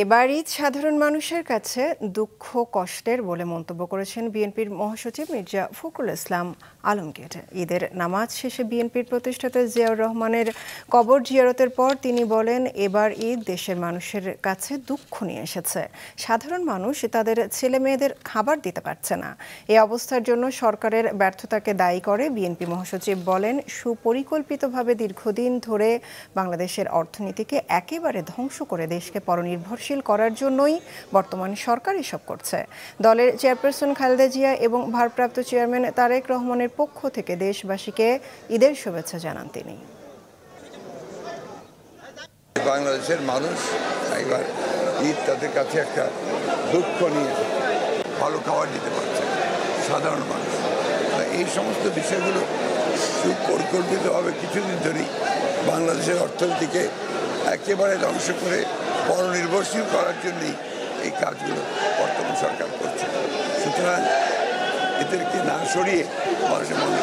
এবার ঈদ সাধারণ মানুষের কাছে দুঃখ কষ্টের বলে মন্তব্য করেছেন বিএনপির মহাসচিব মির্জা ফখরুল ইসলাম আলমগীর। ঈদের নামাজ শেষে বিএনপির প্রতিষ্ঠাতা জিয়াউর রহমানের কবর জিয়ারতের পর তিনি বলেন, এবার ঈদ দেশের মানুষের কাছে দুঃখ নিয়ে এসেছে। সাধারণ মানুষ তাদের ছেলে মেয়েদের খাবার দিতে পারছে না। এই অবস্থার জন্য সরকারের ব্যর্থতাকে দায়ী করে বিএনপি মহাসচিব বলেন, সুপরিকল্পিতভাবে দীর্ঘদিন ধরে বাংলাদেশের অর্থনীতিকে একেবারে ধ্বংস করে দেশকে পরনির্ভরশীল করার জন্যই বর্তমান সরকার এসব করছে। দলের চেয়ারপারসন খালেদা জিয়া এবং ভারপ্রাপ্ত চেয়ারম্যান তারেক রহমানের পক্ষ থেকে দেশবাসীকে ঈদের শুভেচ্ছা জানান তিনি। বাংলাদেশের মানুষ এবার ঈদ তাদের কাছে একটা দুঃখ নিয়ে ভালো খাবার দিতে পারছে সাধারণ মানুষ। এই সমস্ত বিষয়গুলো সুপরিকল্পিতভাবে কিছুদিন ধরেই বাংলাদেশের অর্থনীতিকে একেবারে ধ্বংস করে পরনির্ভরশীল করার জন্যই এই কাজগুলো বর্তমান সরকার করছে। সুতরাং এদেরকে না সরিয়ে মানুষের মনে